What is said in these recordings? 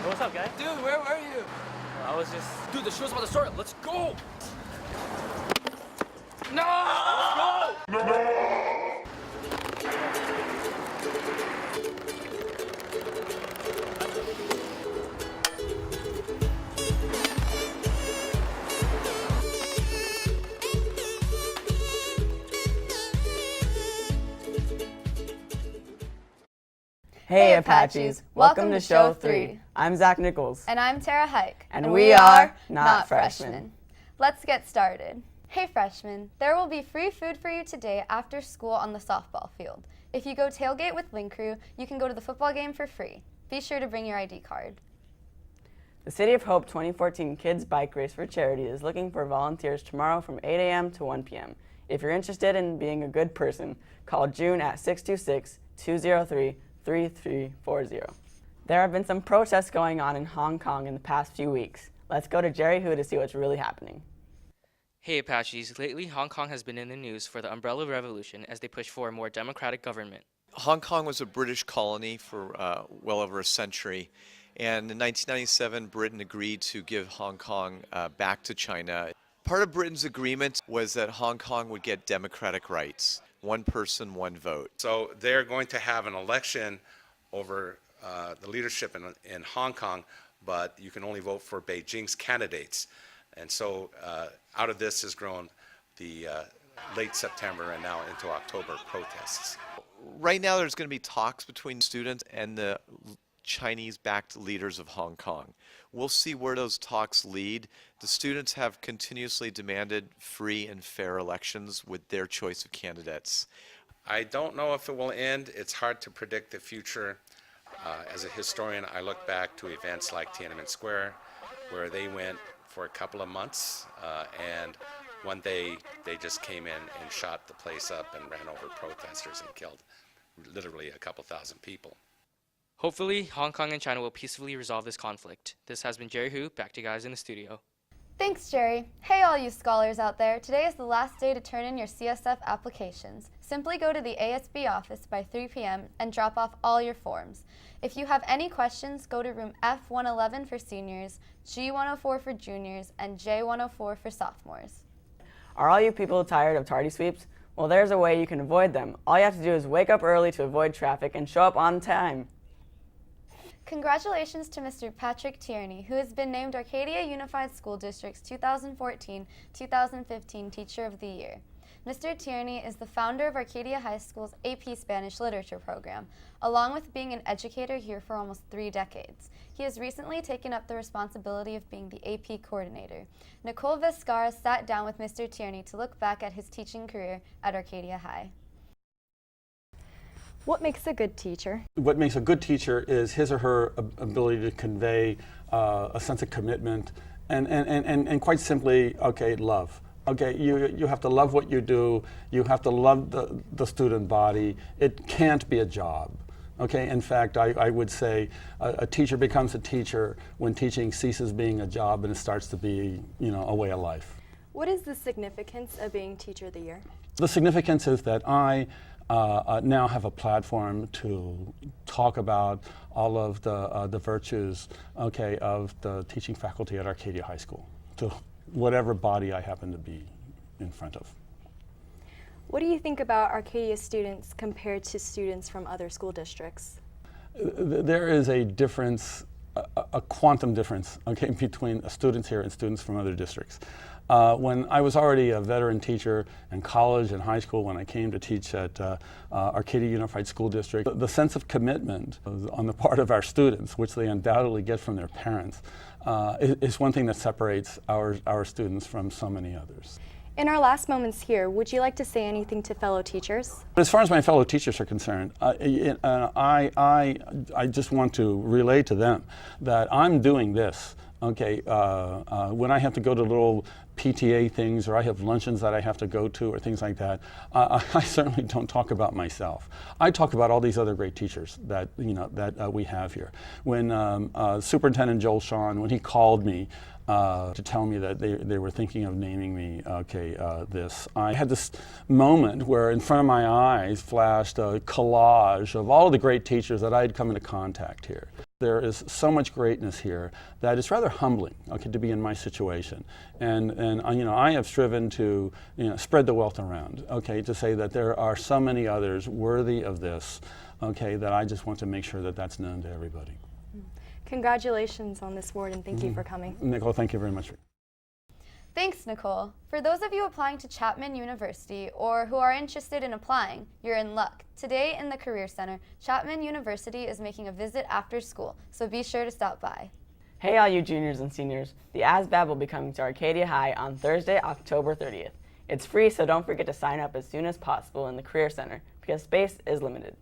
What's up, guy? Dude, where were you? I was just... Dude, the show's about to start. Let's go! No! Let's go! Hey Apaches, welcome to Show 3. I'm Zach Nichols. And I'm Tara Hike. And we are not freshmen. Let's get started. Hey freshmen, there will be free food for you today after school on the softball field. If you go tailgate with Link Crew, you can go to the football game for free. Be sure to bring your ID card. The City of Hope 2014 Kids Bike Race for Charity is looking for volunteers tomorrow from 8 a.m. to 1 p.m. If you're interested in being a good person, call June at 626-203-3340. There have been some protests going on in Hong Kong in the past few weeks. Let's go to Jerry Hu to see what's really happening. Hey Apaches, lately Hong Kong has been in the news for the Umbrella Revolution as they push for a more democratic government. Hong Kong was a British colony for well over a century, and in 1997 Britain agreed to give Hong Kong back to China. Part of Britain's agreement was that Hong Kong would get democratic rights. One person, one vote. So they're going to have an election over the leadership in Hong Kong, but you can only vote for Beijing's candidates. And so out of this has grown the late September and now into October protests. Right now there's going to be talks between students and the Chinese-backed leaders of Hong Kong. We'll see where those talks lead. The students have continuously demanded free and fair elections with their choice of candidates. I don't know if it will end. It's hard to predict the future. As a historian, I look back to events like Tiananmen Square, where they went for a couple of months, and one day they just came in and shot the place up and ran over protesters and killed literally a couple thousand people. Hopefully, Hong Kong and China will peacefully resolve this conflict. This has been Jerry Hu, back to you guys in the studio. Thanks, Jerry. Hey all you scholars out there, today is the last day to turn in your CSF applications. Simply go to the ASB office by 3 p.m. and drop off all your forms. If you have any questions, go to room F111 for seniors, G104 for juniors, and J104 for sophomores. Are all you people tired of tardy sweeps? Well, there's a way you can avoid them. All you have to do is wake up early to avoid traffic and show up on time. Congratulations to Mr. Patrick Tierney, who has been named Arcadia Unified School District's 2014-2015 Teacher of the Year. Mr. Tierney is the founder of Arcadia High School's AP Spanish Literature program, along with being an educator here for almost 3 decades. He has recently taken up the responsibility of being the AP coordinator. Nicole Vescara sat down with Mr. Tierney to look back at his teaching career at Arcadia High. What makes a good teacher? What makes a good teacher is his or her ability to convey a sense of commitment and quite simply, okay, love. Okay, you have to love what you do. You have to love the student body. It can't be a job. Okay, in fact, I would say a teacher becomes a teacher when teaching ceases being a job and it starts to be, a way of life. What is the significance of being Teacher of the Year? The significance is that I now have a platform to talk about all of the virtues, okay, of the teaching faculty at Arcadia High School, to whatever body I happen to be in front of. What do you think about Arcadia students compared to students from other school districts? There is a difference, a quantum difference, okay, between students here and students from other districts. When I was already a veteran teacher in college and high school, when I came to teach at Arcadia Unified School District, the sense of commitment on the part of our students, which they undoubtedly get from their parents, is one thing that separates our students from so many others. In our last moments here, would you like to say anything to fellow teachers? As far as my fellow teachers are concerned, I just want to relay to them that I'm doing this. Okay, when I have to go to little PTA things or I have luncheons that I have to go to or things like that, I certainly don't talk about myself. I talk about all these other great teachers that we have here. When Superintendent Joel Shawn, when he called me to tell me that they were thinking of naming me, this, I had this moment where in front of my eyes flashed a collage of all of the great teachers that I had come into contact here. There is so much greatness here that it's rather humbling, okay, to be in my situation. And you know, I have striven to, you know, spread the wealth around, okay, to say that there are so many others worthy of this, okay, that I just want to make sure that that's known to everybody. Congratulations on this award, and thank you for coming. Nicole, thank you very much. Thanks, Nicole. For those of you applying to Chapman University or who are interested in applying, you're in luck. Today in the Career Center, Chapman University is making a visit after school, so be sure to stop by. Hey all you juniors and seniors, the ASVAB will be coming to Arcadia High on Thursday, October 30th. It's free, so don't forget to sign up as soon as possible in the Career Center because space is limited.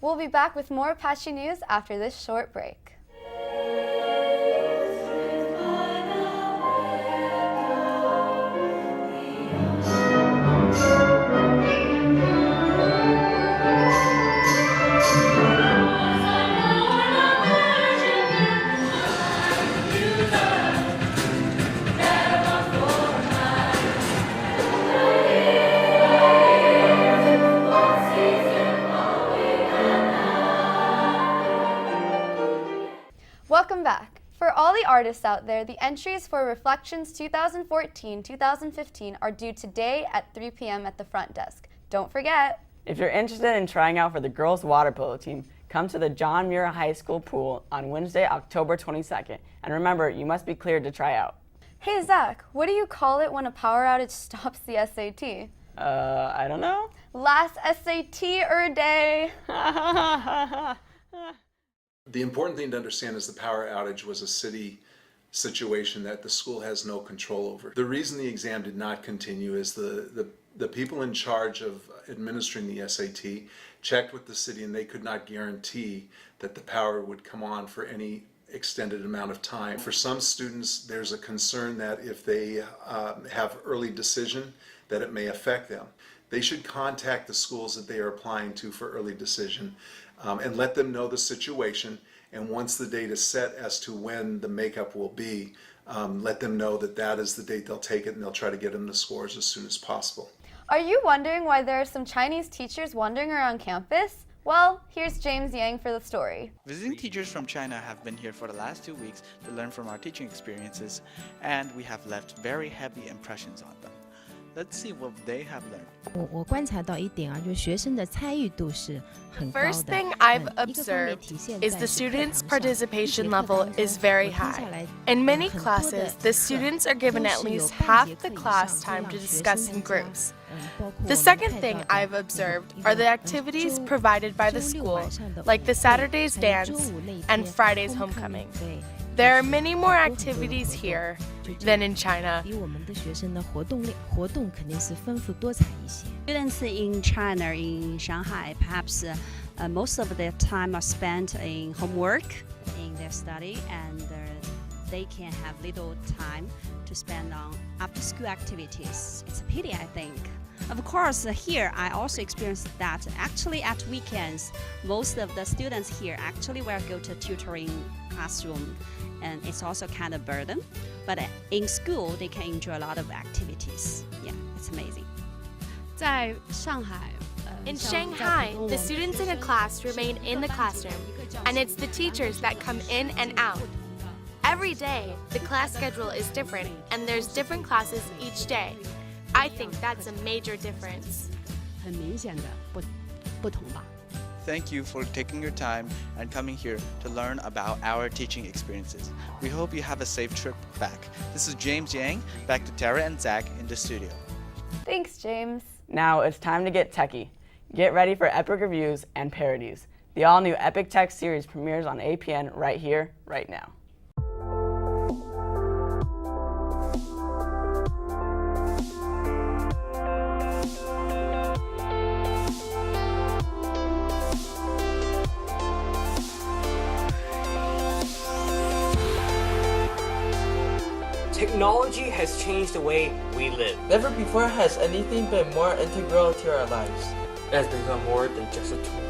We'll be back with more Apache news after this short break. Welcome back. For all the artists out there, the entries for Reflections 2014-2015 are due today at 3 p.m. at the front desk. Don't forget. If you're interested in trying out for the girls' water polo team, come to the John Muir High School pool on Wednesday, October 22nd. And remember, you must be cleared to try out. Hey, Zach, what do you call it when a power outage stops the SAT? I don't know. Last SAT day. The important thing to understand is the power outage was a city situation that the school has no control over. The reason the exam did not continue is the people in charge of administering the SAT checked with the city and they could not guarantee that the power would come on for any extended amount of time. For some students, there's a concern that if they have early decision, that it may affect them. They should contact the schools that they are applying to for early decision and let them know the situation. And once the date is set as to when the makeup will be, let them know that that is the date they'll take it and they'll try to get them the scores as soon as possible. Are you wondering why there are some Chinese teachers wandering around campus? Well, here's James Yang for the story. Visiting teachers from China have been here for the last 2 weeks to learn from our teaching experiences, and we have left very heavy impressions on them. Let's see what they have learned. 我观察到一点啊，就是学生的参与度是很高的。 First thing I've observed is the students' participation level is very high. In many classes, the students are given at least half the class time to discuss in groups. The second thing I've observed are the activities provided by the school, like the Saturday's dance and Friday's homecoming. There are many more activities here than in China. Students in China, in Shanghai, perhaps most of their time are spent in homework, in their study, and they can have little time to spend on after-school activities. It's a pity, I think. Of course, here I also experienced that actually at weekends, most of the students here actually will go to tutoring classroom, and it's also kind of burden. But in school, they can enjoy a lot of activities. Yeah, it's amazing. In Shanghai, the students in a class remain in the classroom, and it's the teachers that come in and out. Every day, the class schedule is different, and there's different classes each day. I think that's a major difference. Thank you for taking your time and coming here to learn about our teaching experiences. We hope you have a safe trip back. This is James Yang, back to Tara and Zach in the studio. Thanks, James. Now it's time to get techie. Get ready for epic reviews and parodies. The all-new Epic Tech series premieres on APN right here, right now. Technology has changed the way we live. Never before has anything been more integral to our lives. It has become more than just a tool.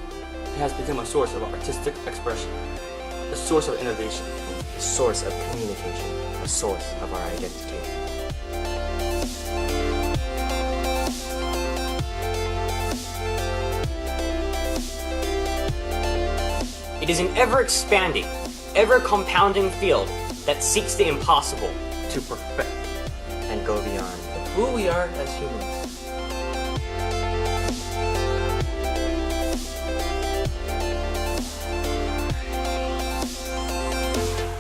It has become a source of artistic expression, a source of innovation, a source of communication, a source of our identity. It is an ever-expanding, ever-compounding field that seeks the impossible. To perfect and go beyond. Who we are as humans.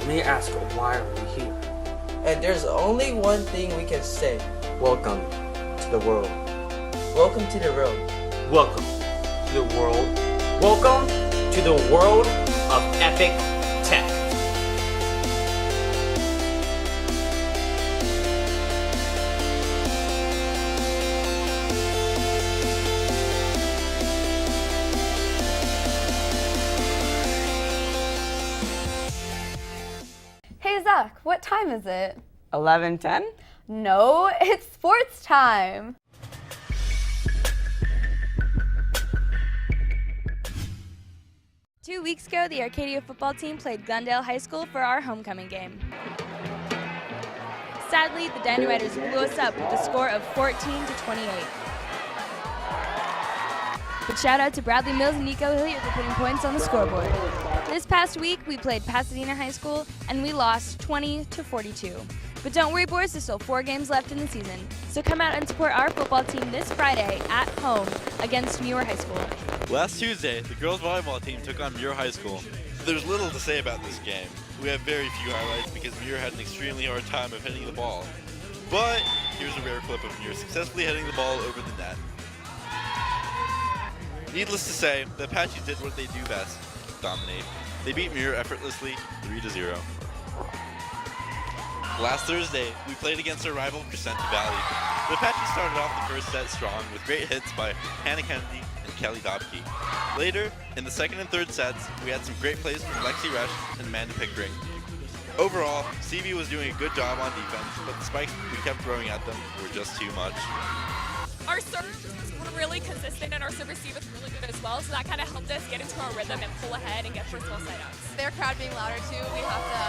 You may ask, why are we here? And there's only one thing we can say. Welcome to the world. Welcome to the world. Welcome to the world. Welcome to the world of epic tech. Hey Zach, what time is it? 11:10? No, it's sports time. Two weeks ago, the Arcadia football team played Glendale High School for our homecoming game. Sadly, the Dynamiters blew us up with a score of 14-28. But shout out to Bradley Mills and Nico Hilliard for putting points on the scoreboard. This past week, we played Pasadena High School, and we lost 20-42. But don't worry, boys, there's still 4 games left in the season. So come out and support our football team this Friday at home against Muir High School. Last Tuesday, the girls volleyball team took on Muir High School. There's little to say about this game. We have very few highlights because Muir had an extremely hard time of hitting the ball. But here's a rare clip of Muir successfully hitting the ball over the net. Needless to say, the Apaches did what they do best, dominate. They beat Muir effortlessly, 3-0. Last Thursday, we played against our rival Trenta Valley. The Apaches started off the first set strong with great hits by Hannah Kennedy and Kelly Dobke. Later, in the second and third sets, we had some great plays from Lexi Resch and Amanda Pickering. Overall, CV was doing a good job on defense, but the spikes we kept throwing at them were just too much. Our serves were really consistent and our serve receive was really good as well, so that kind of helped us get into our rhythm and pull ahead and get first ball side ups. Their crowd being louder too, we have to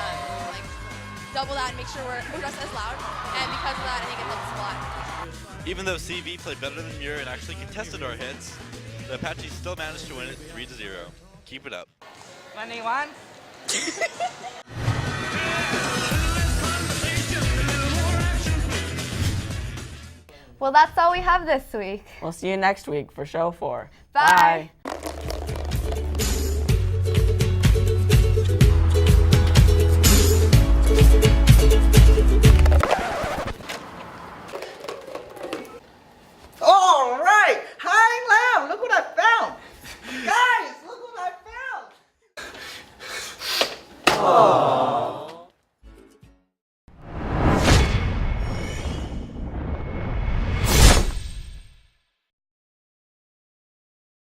double that and make sure we're just as loud, and because of that, I think it helps us a lot. Even though CV played better than Muir and actually contested our hits, the Apaches still managed to win it 3-0. Keep it up. 21. Well, that's all we have this week. We'll see you next week for show 4. Bye.